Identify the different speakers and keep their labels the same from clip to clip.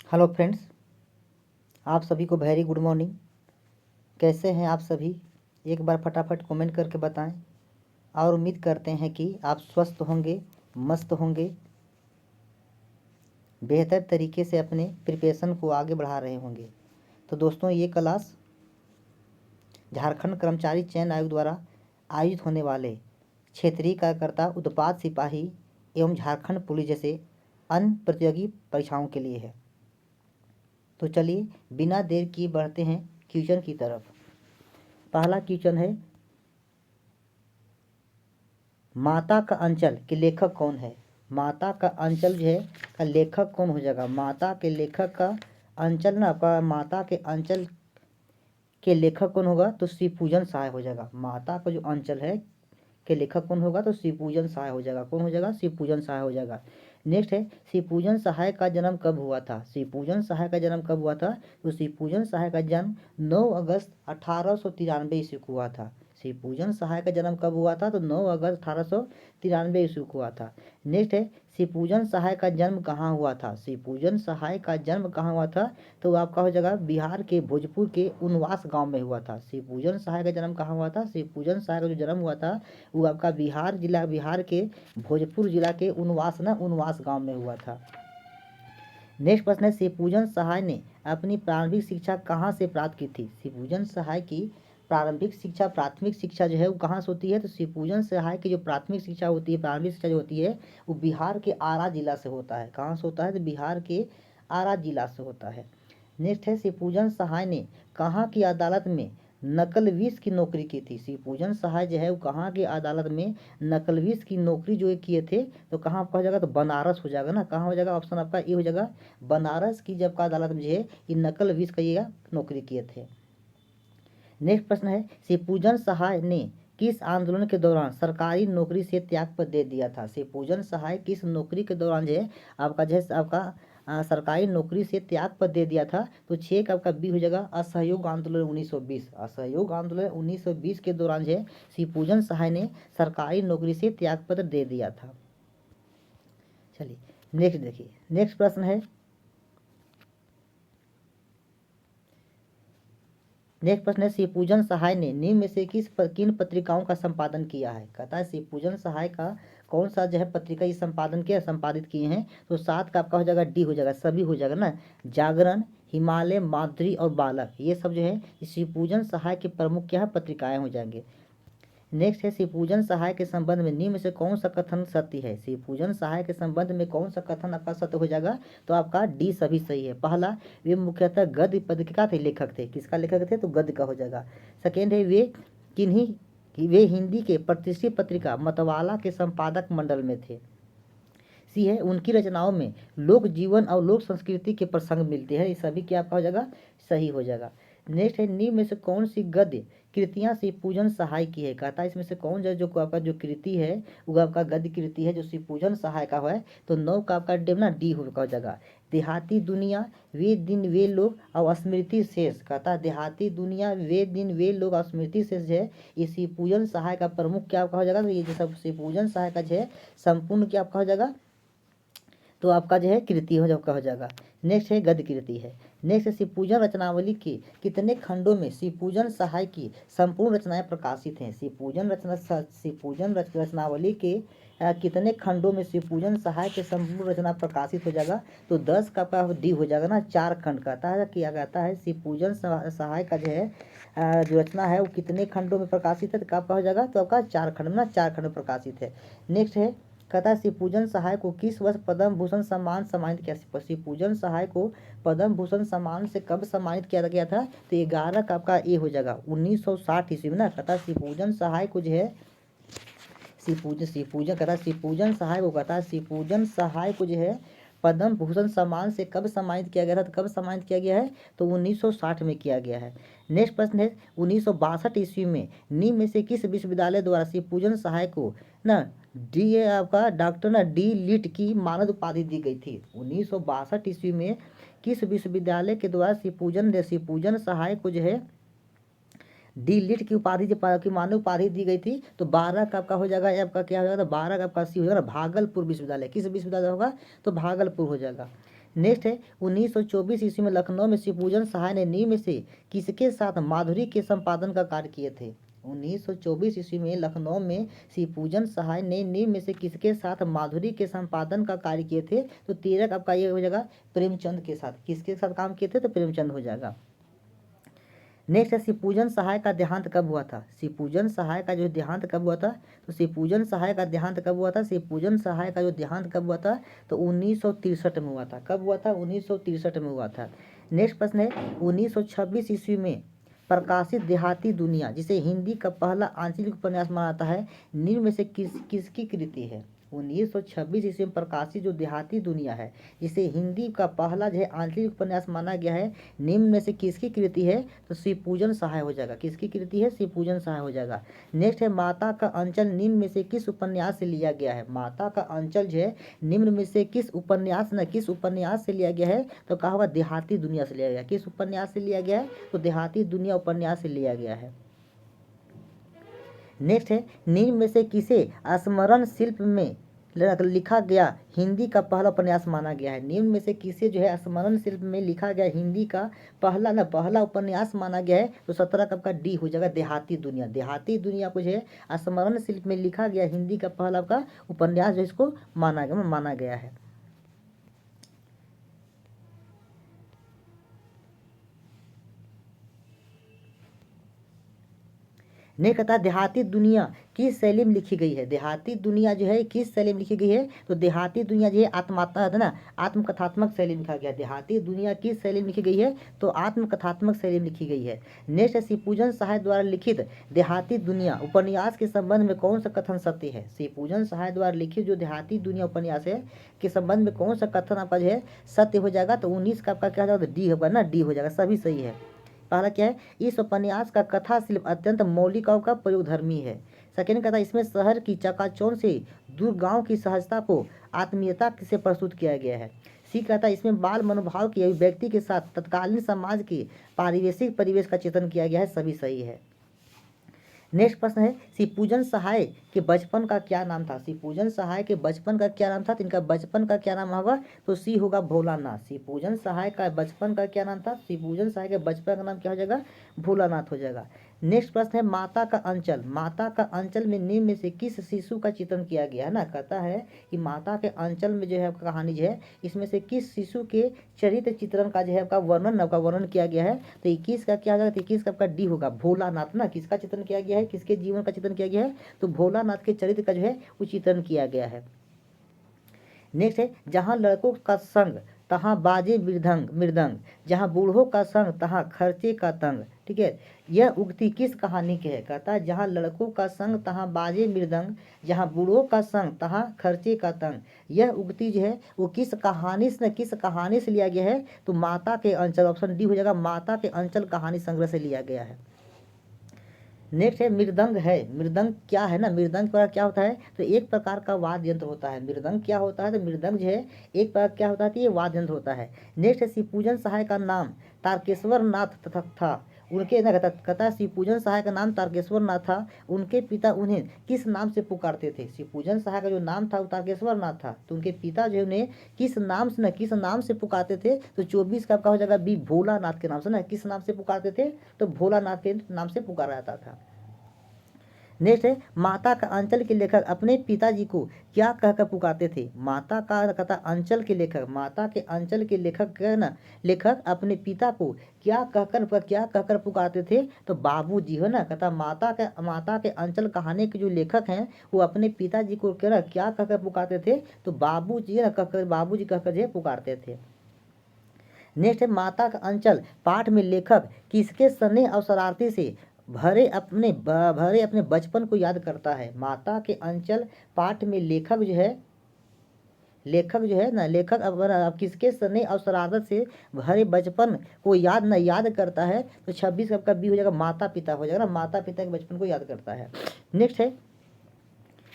Speaker 1: Hello friends, आप सभी को वेरी गुड मॉर्निंग। कैसे हैं आप सभी? एक बार फटाफट कमेंट करके बताएं और उम्मीद करते हैं कि आप स्वस्थ होंगे, मस्त होंगे, बेहतर तरीके से अपने प्रिपरेशन को आगे बढ़ा रहे होंगे। तो दोस्तों, ये क्लास झारखंड कर्मचारी चयन आयोग द्वारा आयोजित होने वाले क्षेत्रीय कार्यकर्ता, उत्पाद सिपाही एवं झारखंड पुलिस जैसे अन्य प्रतियोगी परीक्षाओं के लिए है। तो चलिए बिना देर किए बढ़ते हैं क्वेश्चन की तरफ। पहला क्वेश्चन है, माता का अंचल के लेखक कौन है? माता का अंचल जो है का लेखक कौन हो जाएगा? माता के लेखक का अंचल ना, आपका माता के अंचल के लेखक कौन होगा? तो शिवपूजन सहाय हो जाएगा। माता का जो अंचल है के लेखक कौन होगा? तो शिवपूजन सहाय हो जाएगा। कौन हो जाएगा? शिवपूजन सहाय हो जाएगा। नेक्स्ट है, शिवपूजन सहाय का जन्म कब हुआ था? शिवपूजन सहाय का जन्म कब हुआ था? तो शिवपूजन सहाय का जन्म 9 अगस्त 1893 ईस्वी को हुआ था। शिवपूजन सहाय का जन्म कब हुआ था? तो 9 अगस्त 1893 ईस्वी को हुआ था। नेक्स्ट है, शिवपूजन सहाय का जन्म कहाँ हुआ था? शिवपूजन सहाय का जन्म कहाँ हुआ था? तो आपका हो जाएगा बिहार के भोजपुर के उनवास गांव में हुआ था। शिवपूजन सहाय का जन्म कहाँ हुआ था? शिवपूजन सहाय का जो जन्म हुआ था वो आपका बिहार के भोजपुर जिला के उनवास गांव में हुआ था। नेक्स्ट प्रश्न है, शिवपूजन सहाय ने अपनी प्रारंभिक शिक्षा कहाँ से प्राप्त की थी? शिवपूजन सहाय की प्रारंभिक शिक्षा, प्राथमिक शिक्षा जो है वो कहाँ से होती है? तो शिवपूजन सहाय की जो प्राथमिक शिक्षा होती है, प्रारंभिक शिक्षा जो होती है वो बिहार के आरा जिला से होता है। कहाँ से होता है? तो बिहार के आरा जिला से होता है। नेक्स्ट है, शिवपूजन सहाय ने कहाँ की अदालत में नकलवीस की नौकरी की थी? शिवपूजन सहाय जो है वो कहाँ की अदालत में नकलवीस की नौकरी जो किए थे? तो कहाँ आपका हो जाएगा? तो बनारस हो जाएगा ना। कहाँ हो जाएगा? ऑप्शन आपका ए हो जाएगा, बनारस की जब का अदालत में जो है ये नकलवीस का ये नौकरी किए थे। नेक्स्ट प्रश्न है, शिवपूजन सहाय ने किस आंदोलन के दौरान सरकारी नौकरी से त्याग पत्र दे दिया था? शिवपूजन सहाय किस नौकरी के दौरान जो है आपका जो है आपका सरकारी नौकरी से त्याग पत्र दे दिया था? तो 6 का आपका बी हो जाएगा, असहयोग आंदोलन 1920। असहयोग आंदोलन 1920 के दौरान जो है शिवपूजन सहाय ने सरकारी नौकरी से त्याग पत्र दे दिया था। चलिए नेक्स्ट देखिए, नेक्स्ट प्रश्न है, नेक्स्ट प्रश्न है, शिवपूजन सहाय ने निम्न में से किन पत्रिकाओं का संपादन किया है? कहता है शिवपूजन सहाय का कौन सा जो है पत्रिका ये संपादन किया, संपादित किए हैं? तो 7 का आपका हो जाएगा डी हो जाएगा, सभी हो जाएगा ना। जागरण, हिमालय, माधुरी और बालक, ये सब जो है शिवपूजन सहाय के प्रमुख क्या है पत्रिकाएं हो जाएंगे। नेक्स्ट है, शिवपूजन सहाय के संबंध में निम्न में से कौन सा कथन सत्य है? शिवपूजन सहाय के संबंध में कौन सा कथन आपका सत्य हो जाएगा? तो आपका डी सभी सही है। पहला, वे मुख्यतः गद्य पत्रिका थे, लेखक थे। किसका लेखक थे? तो गद्य का हो जाएगा। सेकेंड है, वे हिंदी के प्रतिष्ठित पत्रिका मतवाला के संपादक मंडल में थे। सी है, उनकी रचनाओं में लोक जीवन और लोक संस्कृति के प्रसंग मिलते हैं। ये सभी क्या आपका हो जाएगा? सही हो जाएगा। नेक्स्ट है, निम्न में से कौन सी गद्य कृतियां शिवपूजन सहाय की है? कहता है इसमें से कौन जो आपका जो कृति है वो आपका गद्य कृति है जो शिवपूजन सहाय का है? तो 9 का आपका ना डी हो जाएगा, देहाती दुनिया, वे दिन वे लोग और स्मृति शेष। कहता है देहाती दुनिया, वे दिन वे लोग और स्मृति शेष है ये शिवपूजन सहाय का प्रमुख क्या आपका हो जाएगा? तो ये जो सब शिवपूजन सहाय का जो है संपूर्ण क्या आपका हो जाएगा? तो आपका जो है कृति हो आपका हो जाएगा। नेक्स्ट है, गद्य कृति है। नेक्स्ट है, शिवपूजन रचनावली के कितने खंडों में शिवपूजन सहाय की संपूर्ण रचनाएं प्रकाशित हैं? शिवपूजन रचनावली के कितने खंडों में शिवपूजन सहाय के संपूर्ण रचना प्रकाशित हो जाएगा? तो 10 का आपका डी हो जाएगा ना, 4 खंड कहता है किया जाता है। शिवपूजन सहाय का जो है जो रचना है वो कितने खंडों में प्रकाशित है? तो आपका हो जाएगा तो आपका 4 खंड में ना, 4 खंड में प्रकाशित है। नेक्स्ट है, कहता है शिवपूजन सहाय को किस वर्ष पद्म भूषण सम्मान सम्मानित किया? शिवपूजन सहाय को पद्म भूषण सम्मान से कब सम्मानित किया गया था? तो 11 का आपका ए हो जाएगा, 1960 ईस्वी में ना। कहता है शिवपूजन सहाय को जो है शिवपूजन कहता है शिवपूजन सहाय को कहता है शिवपूजन सहाय को जो है पद्म भूषण सम्मान से कब सम्मानित किया गया था? तो कब सम्मानित किया गया है? तो 1960 में किया गया है। नेक्स्ट प्रश्न है, 1962 ईस्वी में निम्न में से किस विश्वविद्यालय द्वारा शिवपूजन सहाय को ना डी आपका डॉक्टर ना डी लिट की मानद उपाधि दी गई थी? 1962 ईस्वी में किस विश्वविद्यालय के द्वारा शिवपूजन सहाय को जो है डी लिट की उपाधि की मानव उपाधि दी गई थी? तो 12 का आपका हो जाएगा, आपका क्या हो जाएगा? तो 12 का आपका सी हो जाएगा भागलपुर विश्वविद्यालय। किस विश्वविद्यालय होगा? तो भागलपुर हो जाएगा। नेक्स्ट है 1924 ईस्वी में लखनऊ में शिवपूजन सहाय ने नींव में से किसके साथ माधुरी के संपादन का कार्य किए थे। 1924 ईस्वी में लखनऊ में शिवपूजन सहाय ने नींव में से किसके साथ माधुरी के संपादन का कार्य किए थे। तो 13 आपका ये हो जाएगा प्रेमचंद के साथ। किसके साथ काम किए थे, तो प्रेमचंद हो जाएगा। नेक्स्ट है शिवपूजन सहाय का देहांत कब हुआ था। शिवपूजन सहाय का जो देहांत कब हुआ था, तो शिवपूजन सहाय का देहांत कब हुआ था, शिवपूजन सहाय का जो देहांत कब हुआ था, तो 1963 में हुआ था। कब हुआ था, 1963 में हुआ था। नेक्स्ट प्रश्न है 1926 ईस्वी में प्रकाशित देहाती दुनिया, जिसे हिंदी का पहला आंचलिक उपन्यास माना जाता है, निम्न में से किसकी कृति है। 1926 ईस्वी में प्रकाशित जो देहाती दुनिया है, जिसे हिंदी का पहला जो है आंचलिक उपन्यास माना गया है, निम्न में से किसकी कृति है, तो शिवपूजन सहाय हो जाएगा। किसकी कृति है, शिवपूजन सहाय हो जाएगा। नेक्स्ट है माता का अंचल निम्न में से किस उपन्यास से लिया गया है। माता का अंचल जो है निम्न में से किस उपन्यास से लिया गया है, तो कहा होगा देहाती दुनिया से लिया गया। किस उपन्यास से लिया गया है, तो देहाती दुनिया उपन्यास से लिया गया है। नेक्स्ट है निम्न में से किसे स्मरण शिल्प में लिखा गया हिंदी का पहला उपन्यास माना गया है। निम्न में से किसे जो है स्मरण शिल्प में लिखा गया हिंदी का पहला उपन्यास माना गया है, तो 17 कब का डी हो जाएगा देहाती दुनिया। देहाती दुनिया को जो है स्मरण शिल्प में लिखा गया हिंदी का पहला का उपन्यास जो इसको माना गया है। नहीं कहता देहाती दुनिया किस शैली में लिखी गई है। देहाती दुनिया जो है किस शैली में लिखी गई है, तो देहाती दुनिया जो है आत्मात्मक है ना, आत्मकथात्मक शैली में लिखा गया। देहाती दुनिया किस शैली में लिखी गई है, तो आत्मकथात्मक शैली में लिखी गई है। नेक्स्ट है शिवपूजन सहाय द्वारा लिखित देहाती दुनिया उपन्यास के संबंध में कौन सा कथन सत्य है। शिवपूजन सहाय द्वारा लिखित जो देहाती दुनिया उपन्यास है के संबंध में कौन सा कथन आपका जो है सत्य हो जाएगा, तो 19 का आपका क्या हो जाएगा, डी होगा ना, डी हो जाएगा, सभी सही है। पहला क्या है, इस उपन्यास का कथा शिल्प अत्यंत मौलिकाओं का प्रयोगधर्मी है। सेकेंड कहता है इसमें शहर की चकाचौंध से दूर गांव की सहजता को आत्मीयता से प्रस्तुत किया गया है। सी कहता है इसमें बाल मनोभाव की अभिव्यक्ति के साथ तत्कालीन समाज के पारिवेशिक परिवेश का चित्रण किया गया है, सभी सही है। नेक्स्ट प्रश्न है शिवपूजन सहाय के बचपन का क्या नाम था। शिवपूजन सहाय के बचपन का क्या नाम था, तो इनका बचपन का क्या नाम होगा, तो सी होगा भोलानाथ। शिवपूजन सहाय का बचपन का क्या नाम था, शिवपूजन सहाय के बचपन का नाम क्या हो जाएगा, भोलानाथ हो जाएगा। नेक्स्ट प्रश्न है माता का अंचल। माता का अंचल में निम्न में से किस शिशु का चित्रण किया गया है ना, कहता है कि माता के अंचल में जो है कहानी जो है इसमें से किस शिशु के चरित्र चित्रण का जो है आपका वर्णन किया गया है, तो 21 का क्या होगा, 21 का आपका डी होगा भोलानाथ ना। किसका चित्रण किया गया है, किसके जीवन का चित्रण किया गया है, तो भोलानाथ के चरित्र का जो है वो चित्रण किया गया है। नेक्स्ट है जहाँ लड़कों का संग तहाँ बाजे मृदंग, जहाँ बूढ़ों का संग तहाँ खर्चे का तंग। ठीक है, यह उक्ति किस कहानी के है, कहता है जहाँ लड़कों का संग तहाँ बाजे मृदंग, जहाँ बूढ़ों का संग तहाँ खर्चे का तंग। यह उक्ति जो है वो किस कहानी से लिया गया है, तो माता के अंचल, ऑप्शन डी हो जाएगा, माता के अंचल कहानी संग्रह से लिया गया है। नेक्स्ट है मृदंग है। मृदंग क्या है ना, मृदंग पर क्या होता है, तो एक प्रकार का वाद्य यंत्र होता है। मृदंग क्या होता है, तो मृदंग जो है एक प्रकार क्या होता है, तो ये वाद्य यंत्र होता है। नेक्स्ट है शिवपूजन सहाय का नाम तारकेश्वर नाथ था। उनके ना कहता शिवपूजन सहाय का नाम तारकेश्वर नाथ था। उनके पिता उन्हें किस नाम से पुकारते थे। शिवपूजन सहाय का जो नाम था वो तारकेश्वर नाथ था, तो उनके पिता जो है उन्हें किस नाम से पुकारते थे, तो 24 का आपका हो जाएगा बी भोलानाथ के नाम से ना। किस नाम से पुकारते थे, तो भोलानाथ के नाम से पुकारा जाता था। नेक्स्ट है माता का अंचल के लेखक अपने पिताजी को क्या कहकर पुकारते थे। माता का कहता अंचल के लेखक ना, लेखक अपने पिता को क्या कहकर पुकारते थे, तो बाबूजी है ना। कहता माता के अंचल कहानी के जो लेखक हैं वो अपने पिताजी को क्या कहकर पुकारते थे, तो बाबूजी है ना, कहकर जो पुकारते थे। नेक्स्ट है माता का अंचल पाठ में लेखक किसके स्नेह और शरारती से भरे अपने बचपन को याद करता है। माता के अंचल पाठ में लेखक जो है ना, लेखक अब किसके स्नेह और शरारत से भरे बचपन को याद करता है, तो 26 आपका बी हो जाएगा, माता पिता हो जाएगा ना, माता पिता के बचपन को याद करता है। नेक्स्ट है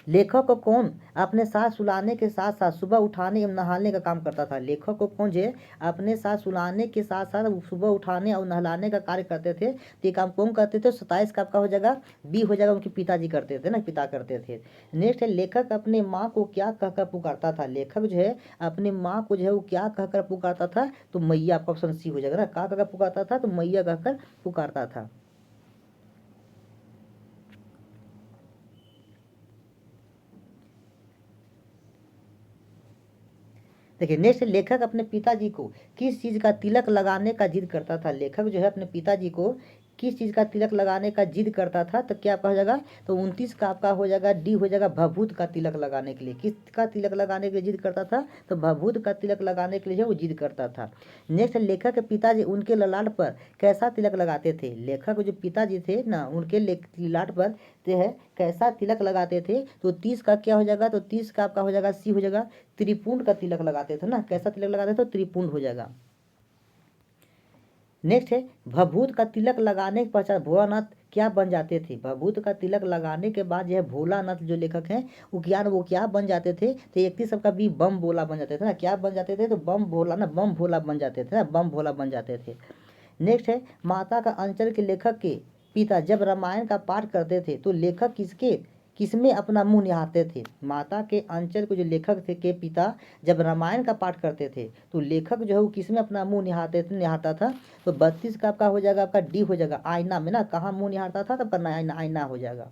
Speaker 1: लेखक को कौन अपने साथ सुलाने के साथ साथ सुबह उठाने एवं नहाने का काम करता था। लेखक को कौन जो अपने साथ सुलाने के साथ साथ सुबह उठाने और नहलाने का कार्य करते थे। तो ये काम कौन करते थे। 27 का आपका हो जाएगा बी हो जाएगा, उनके पिताजी करते थे ना, पिता करते थे। नेक्स्ट है लेखक अपने माँ को क्या कहकर पुकारता था। लेखक जो है अपने माँ को जो है वो क्या कहकर पुकारता था। तो मैया, आपका ऑप्शन सी हो जाएगा ना, क्या कहकर पुकारता था। तो मैया कहकर पुकारता था। देखिए नेक्स्ट, लेखक अपने पिताजी को किस चीज का तिलक लगाने का जिद करता था। लेखक जो है अपने पिताजी को किस चीज का तिलक लगाने का जिद करता था। तो क्या आपका हो जाएगा। तो 29 का आपका हो जाएगा डी हो जाएगा, भभूत का तिलक लगाने के लिए। किसका तिलक लगाने के लिए जिद करता था। तो भभूत का तिलक लगाने के लिए जो वो जिद करता था। नेक्स्ट, लेखक के पिताजी उनके ललाट पर कैसा तिलक लगाते थे। लेखक जो पिताजी थे ना, उनके ललाट पर जो है कैसा तिलक लगाते थे। तो 30 का क्या हो जाएगा। तो 30 का आपका हो जाएगा सी हो जाएगा, त्रिपुंड का तिलक लगाते थे ना। कैसा तिलक लगाते थे। तो त्रिपुंड हो जाएगा। नेक्स्ट है भभूत का तिलक लगाने के पश्चात भोलानाथ क्या बन जाते थे। भभूत का तिलक लगाने के बाद यह भोलानाथ जो लेखक हैं वो क्या बन जाते थे। तो 31 सबका बी बम भोला बन जाते थे ना। क्या बन जाते थे। तो बम भोला ना, बम भोला बन जाते थे ना, बम भोला बन जाते थे। नेक्स्ट है माता का अंचल के लेखक के पिता जब रामायण का पाठ करते थे तो लेखक किसमें अपना मुंह निहारते थे। माता के अंचल के जो लेखक थे के पिता जब रामायण का पाठ करते थे तो लेखक जो है वो किसमें अपना मुंह निहारता था। तो 32 का आपका हो जाएगा, आपका डी हो जाएगा, आईना में ना। कहाँ मुंह निहारता था। तब करना आईना, आईना हो जाएगा।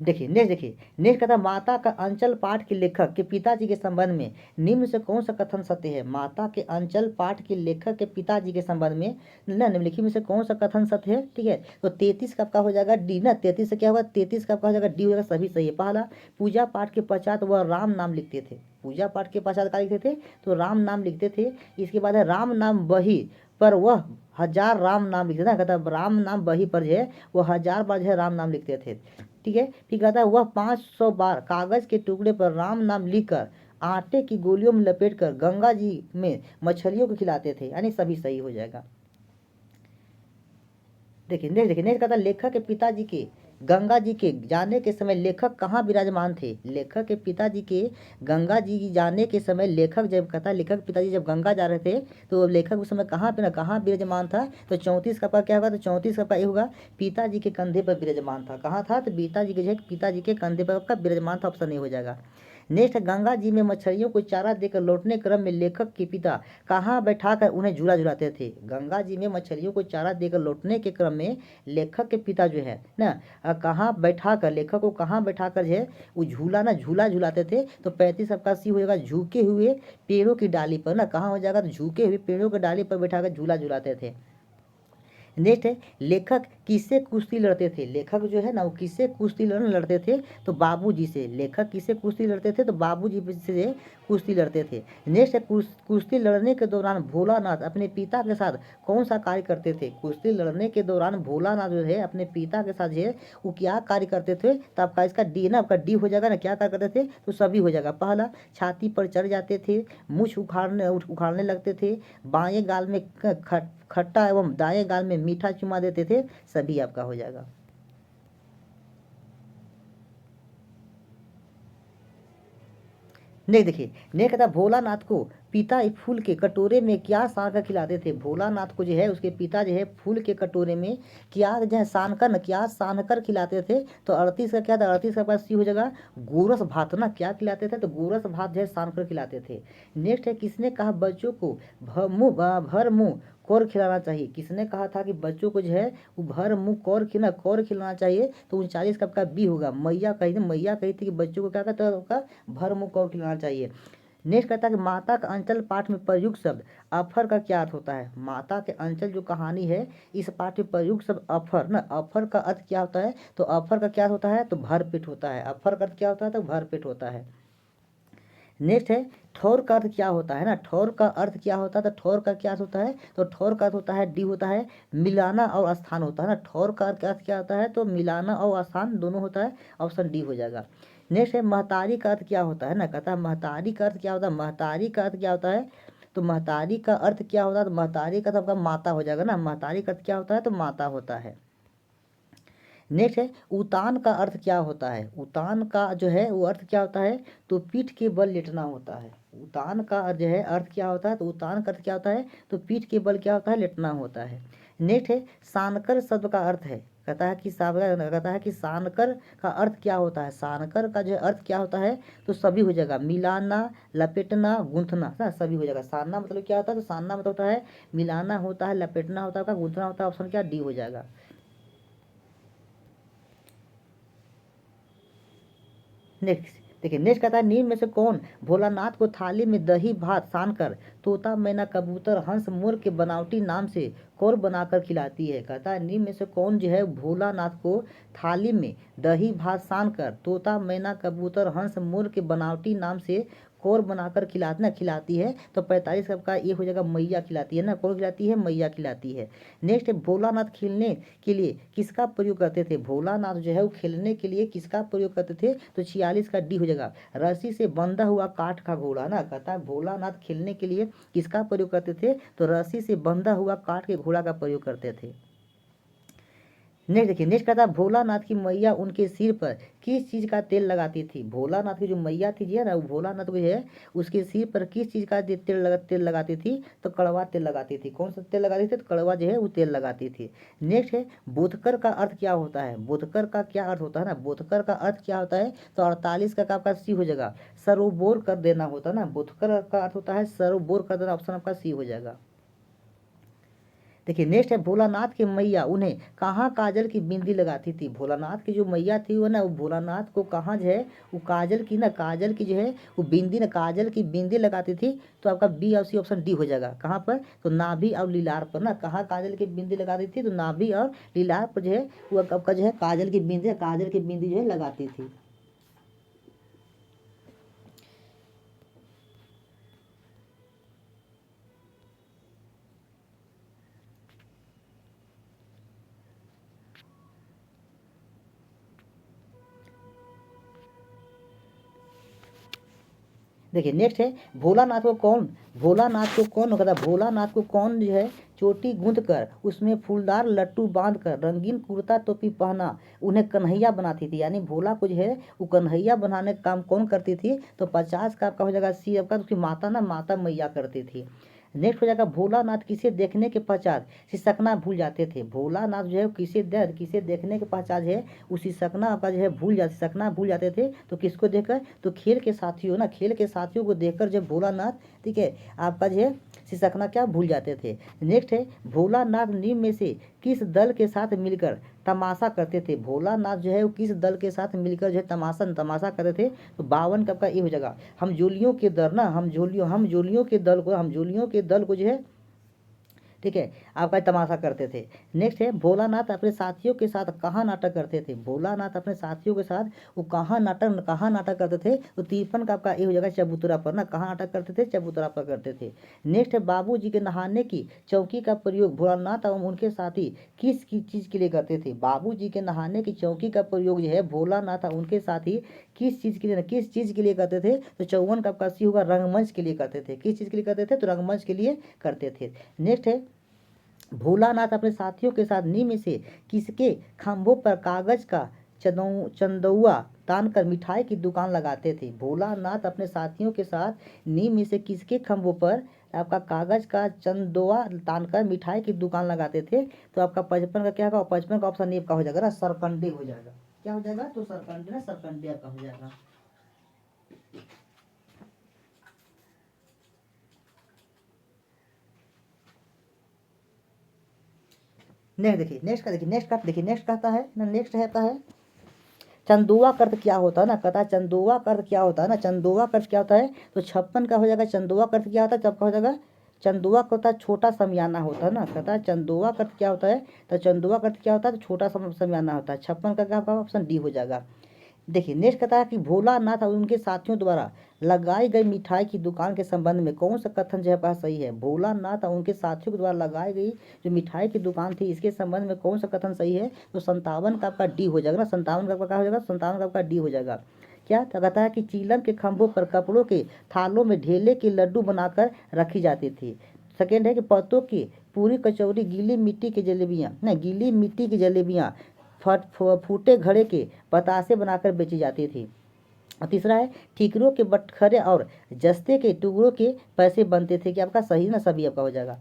Speaker 1: देखिए नेक्स्ट कहता है माता का अंचल पाठ के लेखक के पिताजी के संबंध में निम्न से कौन सा कथन सत्य है। माता के अंचल पाठ के लेखक के पिताजी के संबंध में ना निम्नलिखित में से कौन सा कथन सत्य है। ठीक है, तो 33 का आपका हो जाएगा डी ना। 33 से क्या होगा। 33 का आपका हो जाएगा डी हो जाएगा, सभी सही है। पहला, पूजा पाठ के पश्चात वह राम नाम लिखते थे। पूजा पाठ के पश्चात क्या लिखते थे। तो राम नाम लिखते थे। इसके बाद है राम नाम बही पर वह 1000 राम नाम लिखते थे ना। कहता है राम नाम बही पर जो है वो 1000 बार जो है राम नाम लिखते थे। ठीक है, फिर कहता है वह 500 बार कागज के टुकड़े पर राम नाम लिखकर आटे की गोलियों में लपेटकर गंगा जी में मछलियों को खिलाते थे। यानी सभी सही हो जाएगा। देखिए नेक्स्ट कहता है लेखक के पिताजी के गंगा जी के जाने के समय लेखक कहाँ विराजमान थे। लेखक के पिताजी के गंगा जी की जाने के समय लेखक जब कहता है लेखक पिताजी जब गंगा जा रहे थे तो लेखक उस समय कहाँ पे ना कहाँ विराजमान था। तो 34 का क्या होगा। तो 34 का ये होगा पिताजी के कंधे पर विराजमान था। कहाँ था। तो पिताजी के कंधे पर आपका विराजमान था, ऑप्शन नहीं हो जाएगा। नेक्स्ट, गंगा जी में मछलियों को चारा देकर लौटने क्रम में लेखक के पिता कहाँ बैठाकर उन्हें झूला झुलाते थे। गंगा जी में मछलियों को चारा देकर लौटने के क्रम में लेखक के पिता जो है ना कहाँ बैठा कर लेखक को कहाँ बैठा कर जो है वो झूला झुलाते थे। तो 35 आपका सी हो जाएगा, झुके हुए पेड़ों की डाली पर ना। कहाँ हो जाएगा। तो झुके हुए पेड़ों की डाली पर बैठा कर झूला झुलाते थे। नेक्स्ट है लेखक किससे कुश्ती लड़ते थे। लेखक जो है ना वो किससे कुश्ती लड़ते थे। तो बाबूजी से। लेखक किससे कुश्ती लड़ते थे। तो बाबूजी से कुश्ती लड़ते थे। नेक्स्ट है कुश्ती लड़ने के दौरान भोलानाथ अपने पिता के साथ कौन सा कार्य करते थे। कुश्ती लड़ने के दौरान भोलानाथ जो है अपने पिता के साथ जो है वो क्या कार्य करते थे। तो आपका इसका डी ना, आपका डी हो जाएगा ना। क्या कार्य करते थे। तो सभी हो जाएगा। पहला, छाती पर चढ़ जाते थे, मूछ उखाड़ने लगते थे, बाएं गाल में खट्टा एवं दाएं गाल में मीठा चुमा देते थे। सभी आपका हो जाएगा। नहीं देखिए नहीं कहता भोलानाथ को पिता एक फूल के कटोरे में क्या सान कर खिलाते थे। भोलानाथ को जो है उसके पिता जो है फूल के कटोरे में क्या जो है सान कर खिलाते थे। तो 38 का क्या था। 38 का पास सी हो जाएगा, गोरस भात ना। क्या खिलाते थे। तो गोरस भात जो है सान कर खिलाते थे। नेक्स्ट है किसने कहा बच्चों को भर मुंह कौर खिलाना चाहिए। किसने कहा था कि बच्चों को जो है वो भर मुंह कौर खिलाना चाहिए। तो 39 का आपका बी होगा, मैया कही थी कि बच्चों को क्या कहता है आपका भर मुंह कौर खिलाना चाहिए। नेक्स्ट कहता है कि माता का अंचल पाठ में प्रयुक्त शब्द अफर का क्या अर्थ होता है। माता के अंचल जो कहानी है इस पाठ में प्रयुक्त शब्द अफर ना, अफर का अर्थ क्या होता है। तो अफर का क्या होता है। तो भरपेट होता है। अफर का अर्थ क्या होता है। तो भरपेट होता है। नेक्स्ट है ठौर का अर्थ क्या होता है ना। ठौर का अर्थ क्या होता है। तो ठौर का क्या अर्थ होता है। तो ठौर का अर्थ होता है डी होता है, मिलाना और स्थान होता है ना। ठौर का अर्थ क्या होता है। तो मिलाना और स्थान दोनों होता है, ऑप्शन डी हो जाएगा। नेक्स्ट है महतारी का अर्थ क्या होता है ना। कहता है महतारी का अर्थ क्या होता है। महतारी का अर्थ क्या होता है। तो महतारी का अर्थ क्या होता है। तो महतारी का अर्थ आपका माता हो जाएगा ना। महतारी का अर्थ क्या होता है। तो माता होता है। नेक्स्ट है उतान का अर्थ क्या होता है। उतान का जो है वो अर्थ क्या होता है, तो पीठ के बल लेटना होता है। उतान का जो है अर्थ क्या होता है, तो उतान का अर्थ क्या होता है, तो पीठ के बल क्या होता है, लेटना होता है। नेक्स्ट है सानकर शब्द का अर्थ है। कहता है कि सानकर का अर्थ क्या होता है। सानकर का जो अर्थ क्या होता है, तो सभी हो जाएगा, मिलाना, लपेटना, गूंथना, ना सभी हो जाएगा। सानना मतलब क्या होता है, तो सानना मतलब होता है मिलाना होता है, लपेटना होता है, गूंथना होता है। ऑप्शन क्या, डी हो जाएगा। नेक्स्ट देखिए, नेक्स्ट कहता है निम्न में से कौन भोलानाथ को थाली में दही भात सान कर तोता मैना कबूतर हंस मोर के बनावटी नाम से कौर बनाकर खिलाती है। कहता है निम्न में से कौन जो है भोलानाथ को थाली में दही भात सान कर तोता मैना कबूतर हंस मोर के बनावटी नाम से कौर बनाकर खिलाती है। तो 45 का ये हो जाएगा, मैया खिलाती है ना। कौन खिलाती है, मैया खिलाती है। नेक्स्ट भोलानाथ खेलने के लिए किसका प्रयोग करते थे। भोलानाथ जो है वो खेलने के लिए किसका प्रयोग करते थे, तो 46 का डी हो जाएगा, रस्सी से बंधा हुआ काठ का घोड़ा ना। कहता है भोलानाथ खेलने के लिए किसका प्रयोग करते थे, तो रस्सी से बंधा हुआ काठ के घोड़ा का प्रयोग करते थे। नेक्स्ट देखिए, नेक्स्ट कहता है भोलानाथ की मैया उनके सिर पर किस चीज़ का तेल लगाती थी। भोलानाथ की जो मैया थी जी है ना, वो भोलानाथ को जो है उसके सिर पर किस चीज़ का तेल लगाती थी, तो कड़वा तेल लगाती थी। कौन सा तेल लगाती थी, तो कड़वा जो है वो तेल लगाती थी। नेक्स्ट है बोधकर का अर्थ क्या होता है। बोधकर का क्या अर्थ होता है ना, बोधकर का अर्थ क्या होता है, तो 48 का आपका सी हो जाएगा, सरोबोर कर देना होता है ना। बोधकर का अर्थ होता है सरोबोर कर देना। ऑप्शन आपका सी हो जाएगा। देखिए नेक्स्ट है भोलानाथ की मैया उन्हें कहाँ काजल की बिंदी लगाती थी। भोलानाथ की जो मैया थी वो ना, वो भोलानाथ को कहाँ जो है वो काजल की जो है वो बिंदी ना, काजल की बिंदी लगाती थी। तो आपका बी और सी ऑप्शन डी हो जाएगा। कहाँ पर, तो नाभि और लीलार पर ना। कहाँ काजल की बिंदी लगाती थी, तो नाभि और लीलार पर जो है वो आपका जो है काजल की बिंदी जो है लगाती थी। देखिए नेक्स्ट है भोलानाथ को कौन कहता है। भोलानाथ को कौन जो है चोटी गूंथ कर उसमें फूलदार लट्टू बांध कर रंगीन कुर्ता टोपी पहना उन्हें कन्हैया बनाती थी। यानी भोला को जो है वो कन्हैया बनाने का काम कौन करती थी, तो 50 का आपका हो जाएगा सी आपका, उसकी माता ना, माता मैया करती थी। नेक्स्ट हो जाएगा भोलानाथ किसे देखने के पश्चात सिसकना भूल जाते थे। भोलानाथ जो है किसे देखने के पश्चात है उसी सकना आपका जो है सिसकना भूल जाते थे। तो किसको देखकर, तो खेल के साथियों ना, खेल के साथियों को देखकर जब भोलानाथ, ठीक है, आपका जो है सिसकना क्या भूल जाते थे। नेक्स्ट है भोलानाथ निम्न में से किस दल के साथ मिलकर तमाशा करते थे। भोलानाथ जो है वो किस दल के साथ मिलकर जो है तमाशा करते थे, तो 52 कब का ये हो जाएगा, हम जोलियों के दल ना, हम जोलियों के दल को जो है, ठीक है, आपका तमाशा करते थे। नेक्स्ट है भोलानाथ अपने साथियों के साथ कहाँ नाटक करते थे। भोलानाथ अपने साथियों के साथ वो कहाँ नाटक करते थे, तो 53 का आपका ये हो जाएगा चबूतरा पर ना। कहाँ नाटक करते थे, चबूतरा पर करते थे। नेक्स्ट है बाबूजी के नहाने की चौकी का प्रयोग भोलानाथ एवं उनके साथी किस चीज़ के लिए करते थे। बाबूजी के नहाने की चौकी का प्रयोग जो है भोलानाथ और उनके साथी किस चीज़ के लिए करते थे, तो 54 का आपका सी होगा, रंगमंच के लिए करते थे। किस चीज़ के लिए करते थे, तो रंगमंच के लिए करते थे। नेक्स्ट है भोलानाथ अपने साथियों के साथ नीम में से किसके खंभों पर कागज का चंदौआ तान कर मिठाई की दुकान लगाते थे। भोलानाथ अपने साथियों के साथ नीम में से किसके खंभों पर आपका कागज का चंदोआ तान कर मिठाई की दुकान लगाते थे, तो आपका 55 का क्या होगा, 55 का ऑप्शन ए का हो जाएगा ना, सरकंडे हो जाएगा। क्या हो जाएगा, तो सरकंडे आपका हो जाएगा। नेक्स्ट कहता है ना, नेक्स्ट कहता है चंदुआ का अर्थ क्या होता है ना। कहता है चंदुआ का अर्थ क्या होता है ना, चंदुआ का अर्थ क्या होता है, तो 56 का हो जाएगा। चंदुआ का अर्थ क्या होता है, सबका हो जाएगा, चंदुआ का होता है छोटा समियाना होता है ना। कहता है चंदुआ का अर्थ क्या होता है, तो चंदुआ का अर्थ क्या होता है, तो छोटा समियाना होता है। 56 का क्या ऑप्शन डी हो जाएगा। देखिए नेक्स्ट कहता है कि भोलानाथ और उनके साथियों द्वारा लगाई गई मिठाई की दुकान के संबंध में कौन सा कथन जो है आपका सही है। भोलानाथ और उनके साथियों के द्वारा लगाई गई जो मिठाई की दुकान थी इसके संबंध में कौन सा कथन सही है, तो 57 का आपका डी हो जाएगा ना। 57 का आपका क्या हो जाएगा, 57 का आपका डी हो जाएगा। क्या तो कहता है कि चीलम के खंभों पर कपड़ों के थालों में ढेले के लड्डू बनाकर रखी जाती थी। सेकेंड है कि पत्तों की पूरी कचौरी गीली मिट्टी की जलेबियाँ फूटे घड़े के पतासे बनाकर बेची जाती थी। और तीसरा है ठीकरों के बटखरे और जस्ते के टुकड़ों के पैसे बनते थे। कि आपका सही ना, सभी आपका हो जाएगा।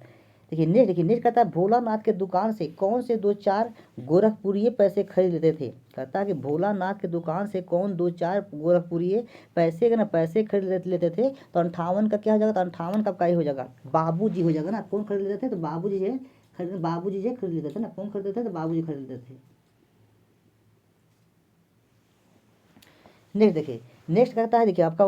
Speaker 1: देखिए नेक्स्ट कहता है भोलानाथ के दुकान से कौन से दो चार गोरखपुरिये पैसे खरीद लेते थे। कहता है कि भोलानाथ के दुकान से कौन दो चार गोरखपुरिये पैसे खरीद लेते थे। तो 58 का क्या हो जाएगा, तो 58 का ही हो जाएगा, बाबू जी हो जाएगा ना। कौन खरीद लेते थे, तो बाबू जी है खरीद लेते थे ना। कौन खरीद लेते थे, तो बाबू जी खरीद लेते थे। नेक्स्ट देखिए, नेक्स्ट कहता है, देखिए आपका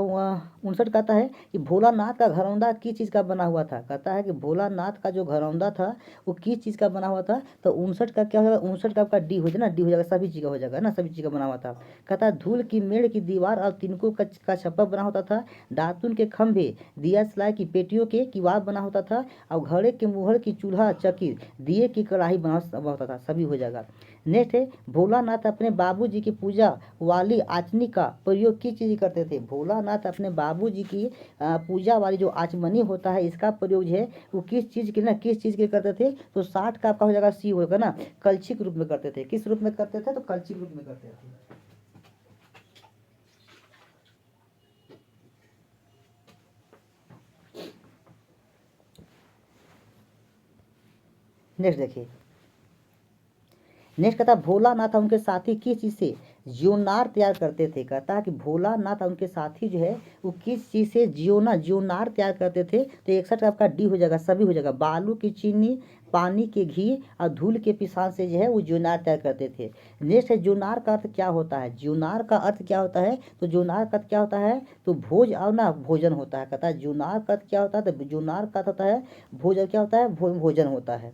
Speaker 1: 59 कहता है कि भोलानाथ का घरौंदा किस चीज़ का बना हुआ था। कहता है कि भोलानाथ का जो घरौंदा था वो किस चीज़ का बना हुआ था। तो 59 का क्या हो जाएगा, 59 का आपका डी हो जाएगा ना, डी हो जाएगा, सभी चीज़ का हो जाएगा ना, सभी चीज़ का बना हुआ था। कहता है धूल की मेड़ की दीवार और तिनकों का छप्पर बना होता था। दातुन के खंभे, दिया सलाई की पेटियों के किवाड़ बना होता था। और घड़े के मुहर की चूल्हा चक्की, दिए की कढ़ाई बना होता था, सभी हो जाएगा। नेक्स्ट है भोलानाथ अपने बाबूजी की पूजा वाली आचनी का प्रयोग किस चीज़ करते थे। भोलानाथ अपने बाबूजी की पूजा वाली जो आचमनी होता है इसका प्रयोग जो है वो किस चीज़ के करते थे। तो 60 का आपका हो जाएगा, सी होगा ना, कलछी के रूप में करते थे। किस रूप में करते थे, तो कलछी के रूप में करते थे। नेक्स्ट देखिए, नेक्स्ट कहता है भोलानाथ उनके साथी किस चीज़ से जियोनार तैयार करते थे। कहता है कि भोलानाथ उनके साथी जो है वो किस चीज़ से जियोनार तैयार करते थे। तो 61 का आपका डी हो जाएगा, सभी हो जाएगा। बालू की चीनी, पानी के घी और धूल के पिसान से जो है वो जियोनार तैयार करते थे। नेक्स्ट है जियोनार का अर्थ क्या होता है। जियोनार का अर्थ क्या होता है, तो जियोनार का अर्थ क्या होता है, तो भोज और ना भोजन होता है। कहता है जियोनार का अर्थ क्या होता है, तो जियोनार का अर्थ होता है भोजन, क्या होता है, भोजन होता है।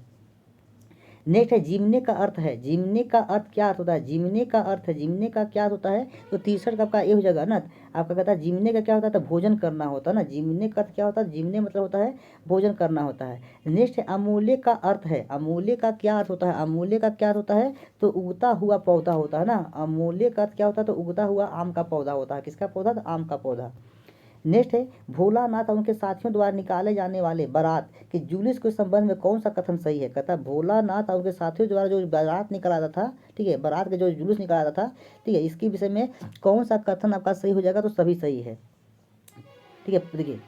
Speaker 1: नेक्स्ट है जीमने का अर्थ है, जीमने का अर्थ क्या अर्थ होता है, जीमने का क्या अर्थ होता है। तो 63 का आपका ये हो जाएगा ना, आपका कहता है जीमने का क्या होता है, तो भोजन करना होता है ना। जीमने का अर्थ क्या होता है, जीमने मतलब होता है भोजन करना होता है। नेक्स्ट है अमूल्य का अर्थ है, अमूल्य का क्या अर्थ होता है, अमूल्य का क्या अर्थ होता है, तो उगता हुआ पौधा होता है ना। अमूल्य का अर्थ क्या होता है, तो उगता हुआ आम का पौधा होता है। किसका पौधा, तो आम का पौधा। नेक्स्ट है भोलानाथ और उनके साथियों द्वारा निकाले जाने वाले बारात के जुलूस के संबंध में कौन सा कथन सही है। कहता है भोलानाथ और उनके साथियों द्वारा जो बारात निकाला जाता था, ठीक है, बारात के जो जुलूस निकाला जाता था, ठीक है, इसके विषय में कौन सा कथन आपका सही हो जाएगा, तो सभी सही है। ठीक है, देखिए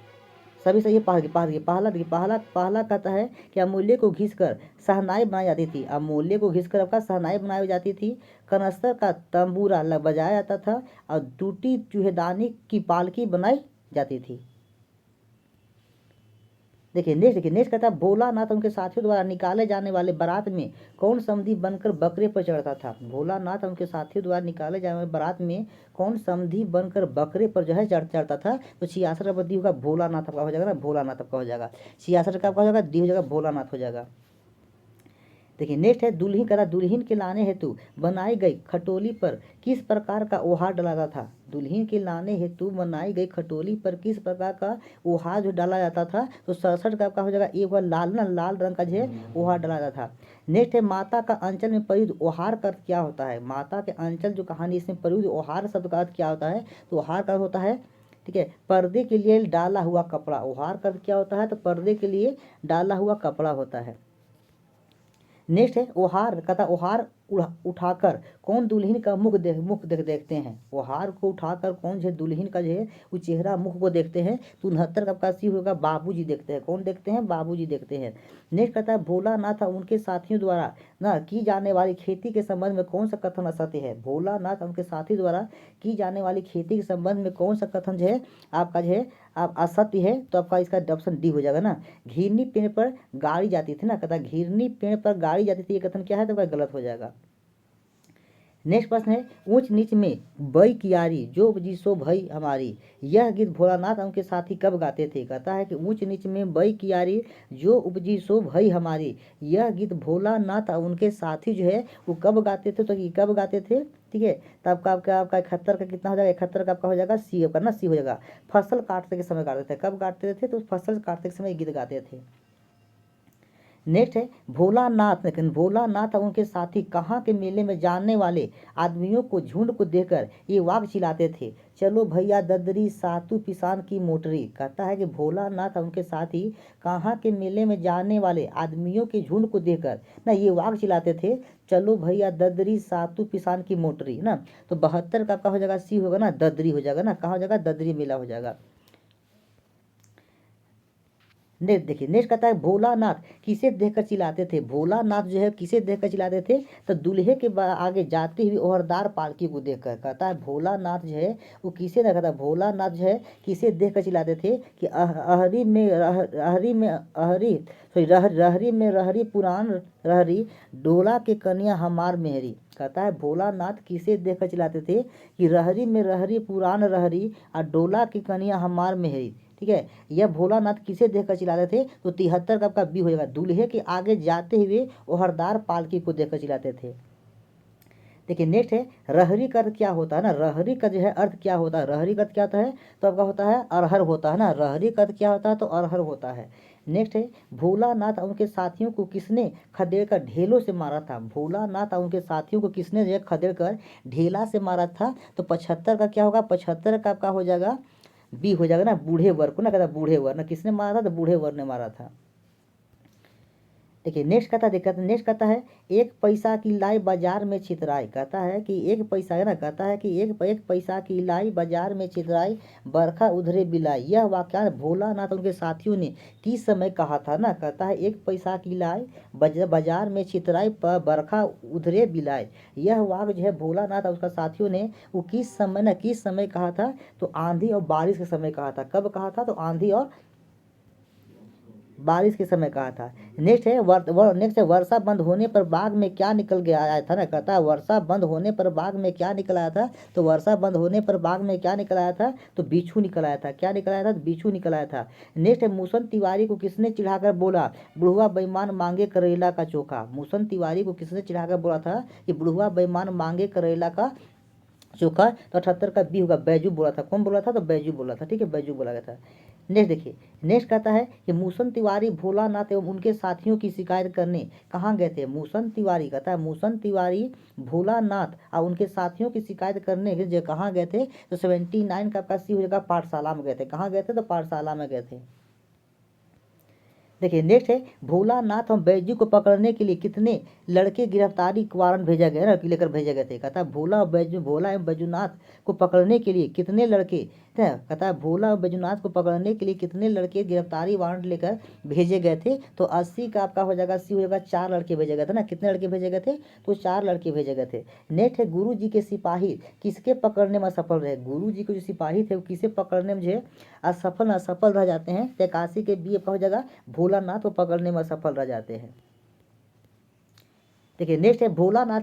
Speaker 1: सभी सही है। पहला कहता है कि अमूल्य को घिस कर शहनाई बनाई जाती थी। अमूल्य को घिस कर आपका शहनाई बनाई जाती थी। कनस्तर का तंबूरा बजाया जाता था और टूटी चूहेदानी की पालकी बनाई जाती थी। देखिए नेक्स्ट कहता है भोलानाथ उनके साथियों द्वारा निकाले जाने वाले बारात में कौन समधी बनकर बकरे पर चढ़ता था। भोलानाथ उनके साथियों द्वारा निकाले जाने वाले बारात में कौन समधी बनकर बकरे पर जो है चढ़ता था। तो 66 का बद्दी होगा भोलानाथ आपका हो जाएगा ना, भोलानाथ आपका हो जाएगा। 66 का आपका हो जाएगा, डी हो जाएगा, भोलानाथ हो जाएगा। देखिए नेक्स्ट है दुल्हन के लाने हेतु बनाई गई खटोली पर किस प्रकार का ओहार डाला जाता था। दुल्हन के लाने हेतु बनाई गई खटोली पर किस प्रकार का ओहार जो डाला जाता था। तो 67 का आपका हो जाएगा, एक बार लाल रंग का जो है ओहार डाला जाता था। नेक्स्ट है माता का अंचल में प्रयुक्त ओहार का अर्थ क्या होता है। माता के अंचल जो कहानी इसमें प्रयुक्त ओहार शब्द का अर्थ क्या होता है। तो ओहार का अर्थ होता है, ठीक है, पर्दे के लिए डाला हुआ कपड़ा। ओहार का अर्थ क्या होता है, तो पर्दे के लिए डाला हुआ कपड़ा होता है। नेक्स्ट है ओहार, कहता ओहार उठाकर कौन दुल्हन का मुख देखते हैं। ओहार को उठाकर कौन जो है दुल्हन का जो है वो चेहरा मुख को देखते हैं। तो 69 का आपका सी होगा, बाबूजी देखते हैं। कौन देखते हैं, बाबूजी देखते हैं। नेक्स्ट कहता है भोलानाथ और उनके साथियों द्वारा ना की जाने वाली खेती के संबंध में कौन सा कथन असत्य है। भोलानाथ उनके साथी द्वारा की जाने वाली खेती के संबंध में कौन सा कथन जो है आपका जो है आप असत्य है। तो आपका इसका ऑप्शन डी हो जाएगा ना, घिरनी पेड़ पर गाड़ी जाती थी ना। कहता घिरनी पेड़ पर गाड़ी जाती थी, ये कथन क्या है, तो गलत हो जाएगा। नेक्स्ट प्रश्न है ऊंच नीच में बई कियारी जो उपजी सो भई हमारी, यह गीत भोलानाथ उनके साथी कब गाते थे। कहता है कि ऊंच नीच में बई कियारी जो उपजी सो भई हमारी, यह गीत भोलानाथ उनके साथी जो है वो कब गाते थे। तो ये कब गाते थे, ठीक है, तो आपका 71 का कितना हो जाएगा, 71 का आपका हो जाएगा, सी आपका ना, सी हो जाएगा। फसल काटते के समय गाते थे। कब काटते थे, तो फसल काटते के समय गीत गाते थे। नेक्स्ट है भोलानाथ, लेकिन भोलानाथ और उनके साथी कहाँ के मेले में जाने वाले आदमियों को झुंड को देखकर ये वाग चिल्लाते थे, चलो भैया ददरी सातु पिसान की मोटरी। कहता है कि भोलानाथ और उनके साथी कहाँ के मेले में जाने वाले आदमियों के झुंड को देखकर ना ये वाग चिल्लाते थे, चलो भैया ददरी सातु पिसान की मोटरी ना। तो 72 का आपका हो जाएगा सी होगा ना, ददरी हो जाएगा ना, कहाँ हो जाएगा, ददरी मेला हो जाएगा। नेक्स्ट देखिए, नेक्स्ट कहता है भोलानाथ किसे देखकर चिल्लाते थे। भोलानाथ जो है किसे देखकर चिल्लाते थे, तो दूल्हे के आगे जाती हुई ओहरदार पालकी को देखकर। कहता है भोलानाथ जो है वो किसे ना, कहता है भोलानाथ जो है किसे देखकर चिल्लाते थे कि अहरी में अहरी में अहरी सॉरी रहरी में रहरी पुराण रहरी डोला के कन्या हमार मेहरी। कहता है भोलानाथ किसे देखकर चिल्लाते थे कि रहरी में रहरी पुराण रहरी और डोला की कन्या हमार मेहरी। ठीक है, यह भोलानाथ किसे देखकर चिल्लाते थे, तो 73 का आपका बी हो जाएगा, दूल्हे के आगे जाते हुए ओहरदार पालकी को देखकर चिल्लाते थे। देखिए नेक्स्ट है रहरी का अर्थ क्या होता है ना, रहरी का जो है अर्थ क्या होता है, रहरी का अर्थ क्या होता है, तो आपका होता है अरहर होता है ना, रहरी का अर्थ क्या होता है, तो अरहर होता है। नेक्स्ट है भोलानाथ और उनके साथियों को किसने खदेड़ कर ढेलों से मारा था। भोलानाथ और उनके साथियों को किसने जो है खदेड़ कर ढेला से मारा था, तो 75 का क्या होगा, 75 का आपका हो जाएगा बी हो जाएगा ना, बूढ़े वर को ना, कहता बूढ़े वर ना, किसने मारा था, तो बूढ़े वर ने मारा था। देखिए नेक्स्ट कहता है, नेक्स्ट कहता है एक पैसा की लाई बाजार में छितराई। कहता है कि एक पैसा है ना, कहता है कि एक पैसा की लाई बाजार में छितराई बरखा उधरे बिलाई। यह वाक्य भोलानाथ उनके साथियों ने किस समय कहा था ना, कहता है एक पैसा की लाई बाजार में छितराई बरखा उधरे बिलाई। यह वाक्य जो है भोलानाथ और उसका साथियों ने वो किस समय ना, किस समय कहा था, तो आंधी और बारिश के समय कहा था। कब कहा था, तो आंधी और बारिश के समय कहा था। नेक्स्ट है नेक्स्ट है वर्षा बंद होने पर बाग में क्या निकल गया आया था ना, कहता है वर्षा बंद होने पर बाग में क्या निकल आया था, तो वर्षा बंद होने पर बाग में क्या निकल आया था, तो बिच्छू निकल आया था। क्या निकल आया था, तो बिच्छू निकल आया था। नेक्स्ट है मूसन तिवारी को किसने चिढ़ाकर बोला, बुढ़वा बेईमान मांगे करेला का चोखा। मूसन तिवारी को किसने चिढ़ाकर बोला था कि बुढ़वा बेईमान मांगे करेला का चोखा, तो 78 का बी होगा, बैजू बोला था। कौन बोला था, तो बैजू बोला था। ठीक है, बैजू बोला गया था। नेक्स्ट देखिए, नेक्स्ट कहता है कि मूसन तिवारी भोलानाथ एवं उनके साथियों की शिकायत करने कहाँ गए थे। मूसन तिवारी, कहता है मूसन तिवारी भोलानाथ और उनके साथियों की शिकायत करने के जो कहाँ गए थे, तो 79 का आपका सी हो जाएगा, पाठशाला में गए थे। कहाँ गए थे, तो पाठशाला में गए थे। देखिए नेक्स्ट है भोलानाथ और बैजू को पकड़ने के लिए कितने लड़के गिरफ्तारी वारंट भेजा गया ना, लेकर भेजे गए थे। कहता है भोला और बैजू, भोला एवं बैजूनाथ को पकड़ने के लिए कितने लड़के, कहता है भोला और बैजूनाथ को पकड़ने के लिए कितने लड़के गिरफ्तारी वारंट लेकर भेजे गए थे, तो 80 का आपका हो जाएगा सी हो जाएगा, 4 लड़के भेजे गए थे ना। कितने लड़के भेजे गए थे, तो 4 लड़के भेजे गए थे। नेक्स्ट है गुरु जी के सिपाही किसके पकड़ने में असफल रहे। गुरु जी के जो सिपाही थे वो किसे पकड़ने में जो है असफल रह जाते हैं। 81 के बी आपका हो जाएगा भोलानाथ को पकड़ने में असफल रह जाते हैं। देखिए नेक्स्ट है भोलानाथ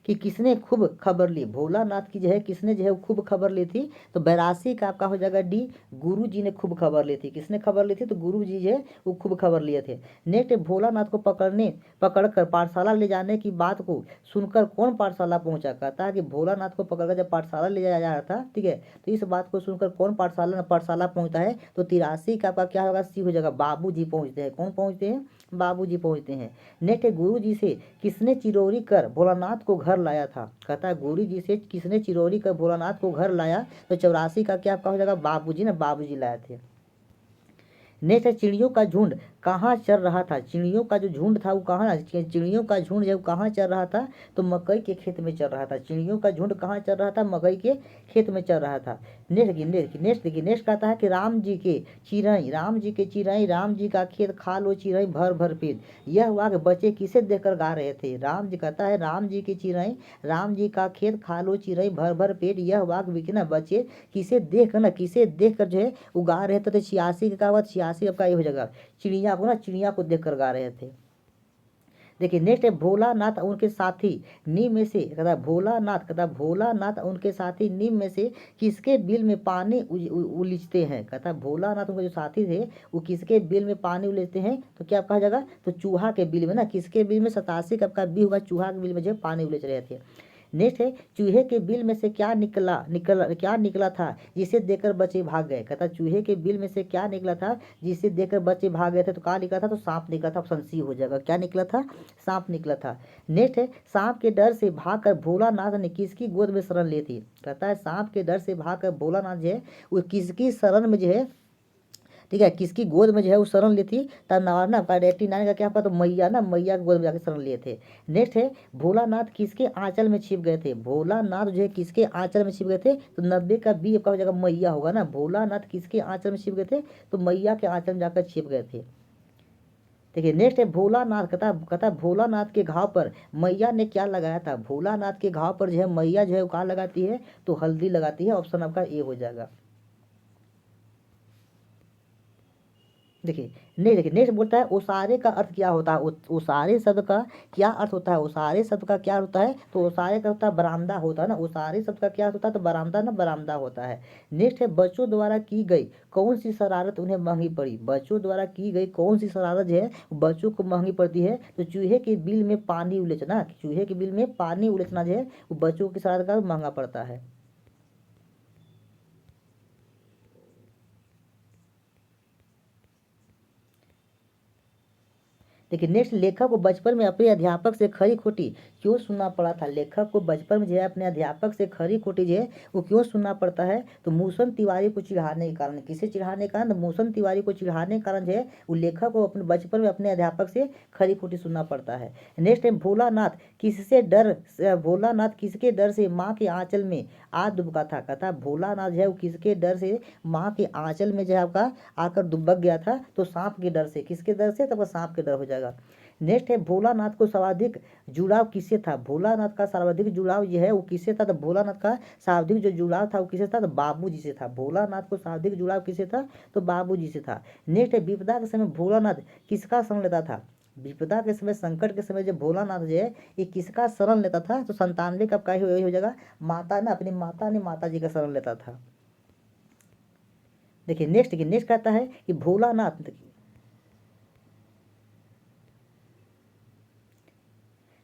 Speaker 1: की किसने खूब खबर ली। भोलानाथ की जो है किसने जो है खूब खबर ली थी, तो 82 का आपका हो जाएगा डी, गुरु जी ने खूब खबर ली थी। किसने खबर ली थी, तो गुरु जी जो है वो खूब खबर लिए थे। नेक्स्ट भोलानाथ को पकड़कर पाठशाला ले जाने की बात को सुनकर कौन पाठशाला पहुंचा। कहता है कि भोलानाथ को पकड़कर जब पाठशाला ले जाया जा रहा था, ठीक है, तो इस बात को सुनकर कौन पाठशाला पहुंचता है, तो 83 का आपका क्या होगा, सी हो जाएगा, बाबू जी पहुंचते हैं। कौन पहुंचते हैं, बाबू जी पहुंचते हैं। नेक्स्ट गुरु जी से किसने चिरौरी कर भोलानाथ को घर लाया था। कहता है गुरु जी से किसने चिरौरी कर भोलानाथ को घर लाया, तो 84 का क्या आपका हो जाएगा, बाबूजी ना, बाबूजी लाए थे। नेक्स्ट है चिड़ियों का झुंड कहाँ चर रहा था। चिड़ियों का जो झुंड था वो कहाँ, चिड़ियों का झुंड जब कहाँ चर रहा था, तो मकई के खेत में चर रहा था। चिड़ियों का झुंड कहाँ चर रहा था, मकई के खेत में चर रहा था। नेक्स्ट कहता है कि राम जी के चिरई, राम जी के चिरई, राम जी का खेत खा लो चिरई भर भर पेट। यह वाक्य बच्चे किसे देखकर गा रहे थे। राम जी, कहता है राम जी की चिरई, राम जी का खेत खा लो चिरई भर भर पेट। यह वाक्य ना बच्चे किसे देख कर ना, किसे देख कर जो है वो गा रहे थे। तो 86 का बात, 86 आपका ये हो जाएगा, चिड़िया को ना, चिड़िया को देख कर गा रहे थे। देखिए नेक्स्ट है भोलानाथ और उनके साथी नीम में से, कहता भोलानाथ, कहता भोलानाथ और उनके साथी नीम में से किसके बिल में पानी उलीचते हैं। कहता भोलानाथ उनके जो साथी थे वो किसके बिल में पानी उलीचते हैं, तो क्या कहा जाएगा, तो चूहा के बिल में ना। किसके बिल में, 87 का आपका बी होगा, चूहा के बिल में जो पानी उलीच रहे थे। नेक्स्ट है चूहे के बिल में से क्या निकला था जिसे देखकर बच्चे भाग गए। कहता है चूहे के बिल में से क्या निकला था जिसे देखकर बच्चे भाग गए थे। तो क्या निकला था, तो सांप निकला था। ऑप्शन सी हो जाएगा। क्या निकला था, सांप निकला था। नेक्स्ट है सांप के डर से भागकर भोलानाथ ने किसकी गोद में शरण ली थी। कहता है सांप के डर से भागकर भोलानाथ जो है वो किसकी शरण में जो है, ठीक है, किसकी गोद में जो है वो शरण ली थी। तब ना आपका 89 का क्या आपका, तो मैया ना, मैया की गोद में जाकर शरण लिए थे। नेक्स्ट है भोलानाथ किसके आंचल में छिप गए थे। भोलानाथ जो है किसके आंचल में छिप गए थे, तो 90 का बी आपका हो जाएगा मैया होगा ना। भोलानाथ किसके आंचल में छिप गए थे, तो मैया के आंचल में जाकर छिप गए थे। देखिए नेक्स्ट है भोलानाथ, कहता भोलानाथ के घाव पर मैया ने क्या लगाया था। भोलानाथ के घाव पर जो है मैया जो है वो क्या लगाती है, तो हल्दी लगाती है। ऑप्शन आपका ए हो जाएगा। देखिए नेक्स्ट बोलता है ओसारे का अर्थ क्या होता है। ओसारे शब्द का क्या अर्थ होता है। ओसारे शब्द का क्या होता है, तो ओसारे का होता है बरामदा होता है ना। ओसारे शब्द का क्या होता है, तो बरामदा ना, बरामदा होता है। नेक्स्ट है बच्चों द्वारा की गई कौन सी शरारत उन्हें महंगी पड़ी। बच्चों द्वारा की गई कौन सी शरारत जो है बच्चों को महंगी पड़ती है, तो चूहे के बिल में पानी उलेचना। चूहे के बिल में पानी उलेचना जो है वो बच्चों की शरारत का महंगा पड़ता है। देखिए नेक्स्ट लेखक को बचपन में अपने अध्यापक से खरी खोटी क्यों सुनना पड़ा था। लेखक को बचपन में जो है अपने अध्यापक से खरी खोटी जो है वो क्यों सुनना पड़ता है, तो मूसन तिवारी को चिढ़ाने के कारण। किसे चिढ़ाने के कारण, तो मूसन तिवारी को चिढ़ाने के कारण जो है वो लेखक को अपने बचपन में अपने अध्यापक से खरी खोटी सुनना पड़ता है। नेक्स्ट है भोलानाथ किसके डर से माँ के आंचल में आ दुबका था। कहता भोलानाथ जो है वो किसके डर से माँ के आंचल में जो है आपका आकर दुबक गया था, तो सांप के डर से। किसके डर से, तब सांप के डर हो जाएगा। नेक्स्ट है भोलानाथ को सर्वाधिक जुड़ाव किससे था। भोलानाथ का सर्वाधिक जुड़ाव जो है वो किससे था, तो भोलानाथ का सर्वाधिक जो जुड़ाव था वो किससे था, तो बाबू जी से था। भोलानाथ को सर्वाधिक जुड़ाव किससे था, तो बाबू जी से था। नेक्स्ट है विपदा के समय भोलानाथ किसका शरण लेता था। विपदा के समय, संकट के समय जब भोलानाथ जो है ये किसका शरण लेता था, तो 97 का आपका ही हो जाएगा माता ना, अपनी माता ने माता जी का शरण लेता था। देखिए नेक्स्ट कहता है कि भोलानाथ,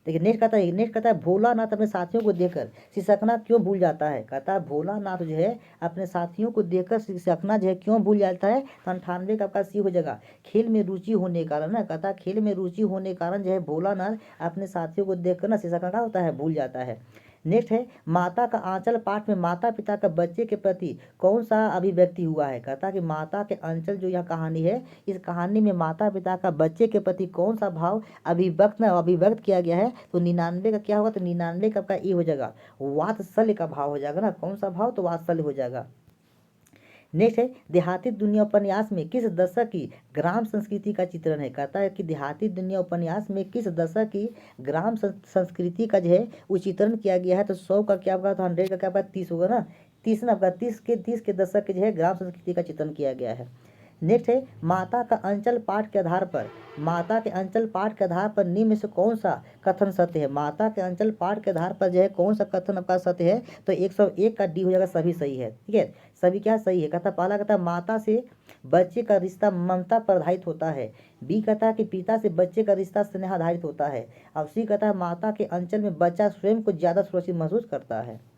Speaker 1: देखिए नेक्स्ट कहता है भोलानाथ अपने साथियों को देखकर सिसकना क्यों भूल जाता है। कहता है भोलानाथ जो है अपने साथियों को देखकर सिसकना जो है क्यों भूल जाता है, तो 98 का आपका सी हो जाएगा खेल में रुचि होने के कारण ना। कहता है खेल में रुचि होने के कारण जो है भोलानाथ अपने साथियों को देखकर ना सिसकना का होता है, भूल जाता है। नेक्स्ट है माता का आंचल पाठ में माता पिता का बच्चे के प्रति कौन सा अभिव्यक्ति हुआ है। कहता है कि माता के आंचल जो यह कहानी है, इस कहानी में माता पिता का बच्चे के प्रति कौन सा भाव अभिव्यक्त किया गया है, तो 99 का क्या होगा, तो 99 का आपका ये हो जाएगा वात्सल्य का भाव हो जाएगा ना। कौन सा भाव, तो वात्सल्य हो जाएगा। नेक्स्ट है देहाती दुनिया उपन्यास में किस दशक की ग्राम संस्कृति का चित्रण है। कहता है कि देहाती दुनिया उपन्यास में किस दशक की ग्राम संस्कृति का जो है वो चित्रण किया गया है, तो 100 का क्या होगा, तो 100 का क्या होगा, 30 होगा ना। 30 ना आपका 30 के दशक के जो है ग्राम संस्कृति का चित्रण किया गया है। नेक्स्ट है माता का अंचल पाठ के आधार पर, माता के अंचल पाठ के आधार पर निम्न में से कौन सा कथन सत्य है। माता के अंचल पाठ के आधार पर जो है कौन सा कथन आपका सत्य है, तो 101 का डी हो जाएगा, सभी सही है। ठीक है, सभी क्या सही है। कहता पहला कहता माता से बच्चे का रिश्ता ममता पर आधारित होता है। बी कहता है कि पिता से बच्चे का रिश्ता स्नेह आधारित होता है। और सी कहता है माता के अंचल में बच्चा स्वयं को ज़्यादा सुरक्षित महसूस करता है।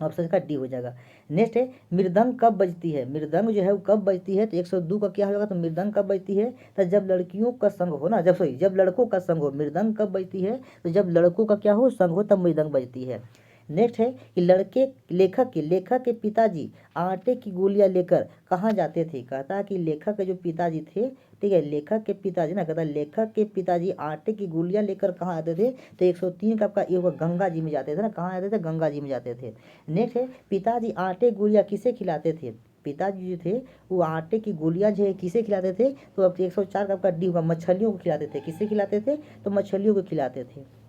Speaker 1: ऑप्शन का डी हो जाएगा। नेक्स्ट है मृदंग कब बजती है। मृदंग जो है वो कब बजती है, तो 102 का क्या होगा, तो मृदंग कब बजती है, तो जब लड़कियों का संग हो ना, जब लड़कों का संग हो। मृदंग कब बजती है, तो जब लड़कों का क्या हो, संग हो, तब मृदंग बजती है। नेक्स्ट है कि लेखक के पिताजी आटे की गोलियां लेकर कहाँ जाते थे। कहता है कि लेखक के जो पिताजी थे, ठीक है, लेखक के पिताजी ना, कहता है लेखक के पिताजी आटे की गोलियां लेकर कहाँ आते थे, तो 103 का आपका ये होगा गंगा जी में जाते थे ना। कहाँ आते थे, गंगा जी में जाते थे। नेक्स्ट है पिताजी आटे गोलियां किसे खिलाते थे। पिताजी जो थे वो आटे की गोलियां जो है किसे खिलाते थे, तो अब 104 का आपका डी होगा मछलियों को खिलाते थे। किसे खिलाते थे, तो मछलियों को खिलाते थे।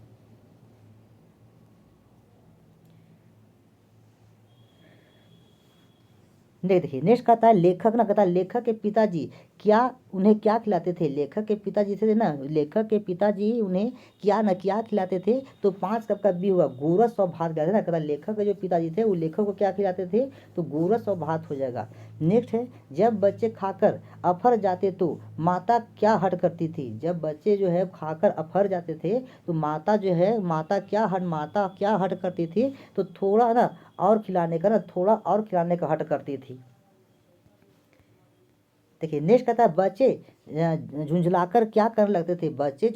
Speaker 1: देखिए नेक्स्ट कहता है लेखक ना, कहता है लेखक के पिताजी उन्हें क्या खिलाते थे? लेखक के पिताजी थे ना, लेखक के पिताजी उन्हें क्या खिलाते थे? तो 5 कप का बी हुआ गोरस और भात खिलाते ना। कहता लेखक के जो पिताजी थे वो लेखक को क्या खिलाते थे? तो गोरस और भात हो जाएगा। नेक्स्ट है, जब बच्चे खाकर अफर जाते तो माता क्या हट करती थी? जब बच्चे जो है खाकर अफर जाते थे तो माता क्या हट करती थी? तो थोड़ा ना और खिलाने का हट करती थी। देखिए नेक्स्ट कहता है, बच्चे झुंझलाकर क्या करने लगते थे? बच्चे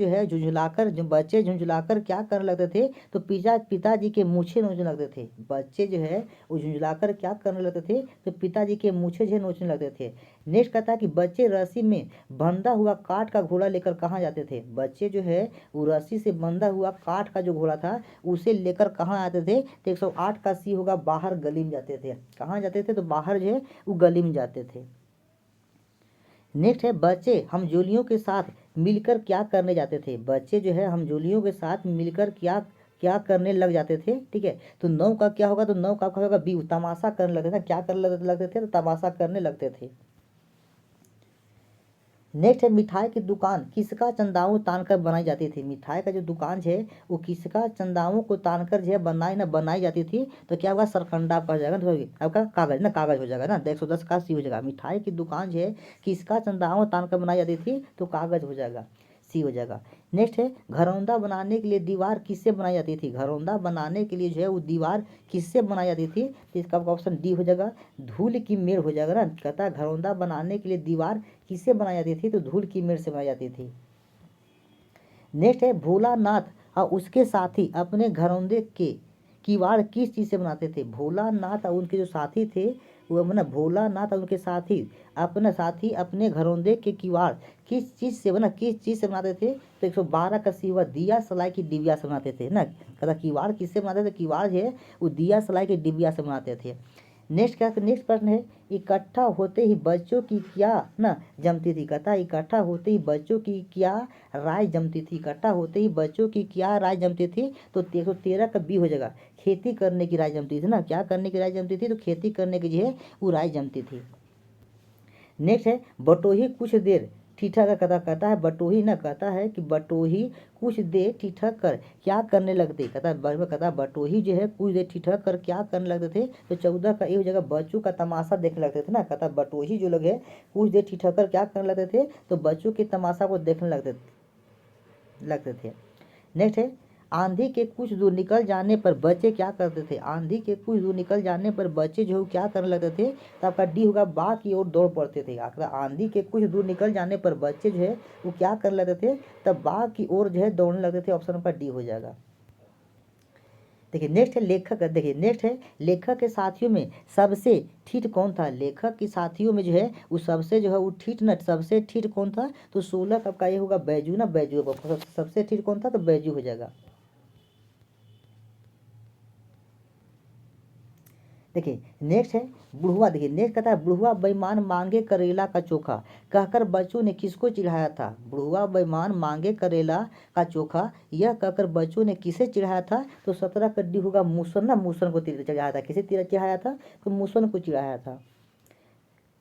Speaker 1: झुंझलाकर क्या करने लगते थे? तो पिताजी के मूछें नोचने लगते थे। बच्चे जो है वो झुंझलाकर क्या करने लगते थे? तो पिताजी के मूछें जो नोचने लगते थे। नेक्स्ट कहता है कि बच्चे रस्सी में बंधा हुआ काठ का घोड़ा लेकर कहाँ जाते थे? बच्चे जो है वो रस्सी से बंधा हुआ काठ का जो घोड़ा था उसे लेकर कहाँ आते थे? तो 108 का सी होगा, बाहर गली में जाते थे। कहाँ जाते थे? तो बाहर जो है वो गली में जाते थे। नेक्स्ट है, बच्चे हमजोलियों के साथ मिलकर क्या करने जाते थे? बच्चे जो है हमजोलियों के साथ मिलकर क्या क्या करने लग जाते थे? ठीक है, तो 9 का क्या होगा? तो 9 का होगा बी, तमाशा करने लगते थे। क्या करने लगते थे? तो तमाशा करने लगते थे। नेक्स्ट है, मिठाई की दुकान किसका चंदाओं तान कर बनाई जाती थी? मिठाई का जो दुकान है वो किसका चंदाओं को तान कर जो है बनाई जाती थी? तो क्या होगा? सरकंडा आपका हो जाएगा, तो आपका कागज हो जाएगा ना। 110 का सी हो जाएगा। मिठाई की दुकान जो है किसका चंदाओं तान कर बनाई जाती थी? तो कागज हो जाएगा, सी हो जाएगा। नेक्स्ट है, घरौंदा बनाने के लिए दीवार किससे बनाई जाती थी? घरौंदा बनाने के लिए जो है वो दीवार किससे बनाई जाती थी? तो इसका ऑप्शन डी हो जाएगा, धूल की मेड़ हो जाएगा ना। कहता है घरौंदा बनाने के लिए दीवार किससे बनाई जाती थी? तो धूल की मेड़ से बनाई जाती थी। नेक्स्ट है, भोलानाथ और उसके साथी अपने घरौंदे के किवाड़ किस चीज़ से बनाते थे? भोलानाथ और उनके जो साथी थे वो भोलानाथ और उनके साथी अपने घरौंदे के किवाड़ किस चीज़ से बनाते थे? तो 112 का सी हुआ, दिया सलाई की डिबिया से बनाते थे ना। कहता किवाड़ किससे बनाते थे? किवाड़ है वो दिया सलाई की डिबिया से बनाते थे। नेक्स्ट प्रश्न है, इकट्ठा होते ही बच्चों की क्या ना जमती थी? कहता इकट्ठा होते ही बच्चों की क्या राय जमती थी? इकट्ठा होते ही बच्चों की क्या राय जमती थी? तो 113 का बी हो जाएगा, खेती करने की राय जमती थी ना। क्या करने की राय जमती थी? तो खेती करने की जो है वो राय जमती थी। नेक्स्ट है, बटोही कुछ देर ठिठक कर कहता है बटोही ना, कहता है कि बटोही कुछ देर ठिठक कर क्या करने लगते? कहता बटोही जो है कुछ देर ठिठक कर क्या करने लगते थे? तो 14 का ये हो जाएगा, बच्चों का तमाशा देखने लगते थे ना। कहता बटोही जो लोग है कुछ देर ठिठक कर क्या करने लगते थे? तो बच्चों के तमाशा को देखने लगते थे। नेक्स्ट है, आंधी के कुछ दूर निकल जाने पर बच्चे क्या करते थे? आंधी के कुछ दूर निकल जाने पर बच्चे जो क्या करने लगते थे? तो आपका डी होगा, बाग की ओर दौड़ पड़ते थे। आपका आंधी के कुछ दूर निकल जाने पर बच्चे जो है वो क्या करने लगते थे? तब बाग की ओर जो है दौड़ने लगते थे। ऑप्शन आपका डी हो जाएगा। देखिए नेक्स्ट है, लेखक के साथियों में सबसे ठीठ कौन था? लेखक के साथियों में जो है वो सबसे जो है वो सबसे ठीठ कौन था? तो 16 का आपका ये होगा बैजू ना, बैजू सबसे ठीठ कौन था? तो बैजू हो जाएगा। देखिए नेक्स्ट है, बुढ़वा। देखिए नेक्स्ट कहता है, बुढ़वा बेईमान मांगे करेला का चोखा कहकर बच्चों ने किसको चिढ़ाया था? बुढ़वा बेईमान मांगे करेला का चोखा यह कहकर बच्चों ने किसे चिढ़ाया था? तो 17 का डी होगा, मूसन को चिढ़ाया था। किसे चिढ़ाया था? तो मूसन को चिढ़ाया था।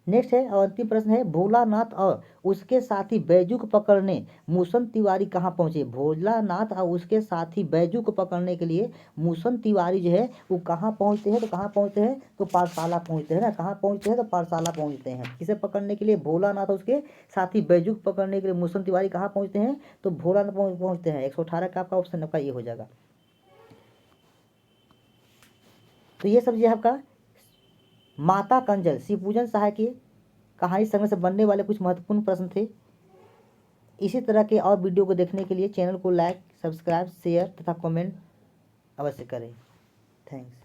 Speaker 1: नेक्स्ट है, और अंतिम प्रश्न है, भोलानाथ और उसके साथी बैजू को पकड़ने मूसन तिवारी कहाँ पहुँचे? भोलानाथ और उसके साथी बैजू को पकड़ने के लिए मूसन तिवारी जो है वो कहाँ पहुँचते हैं? तो कहाँ पहुँचते हैं? तो पाठशाला पहुँचते हैं ना। कहाँ पहुँचते हैं? तो पाठशाला पहुँचते हैं। किसे पकड़ने के लिए? भोलानाथ और उसके साथी बैजू को पकड़ने के लिए मूसन तिवारी कहाँ पहुँचते हैं? तो भोलानाथ पहुँचते हैं। 118 का आपका ऑप्शन आपका ये हो जाएगा। तो ये सब जो है आपका माता कंजल शिवपूजन सहाय की कहानी संग्रह से बनने वाले कुछ महत्वपूर्ण प्रश्न थे। इसी तरह के और वीडियो को देखने के लिए चैनल को लाइक, सब्सक्राइब, शेयर तथा कमेंट अवश्य करें। थैंक्स।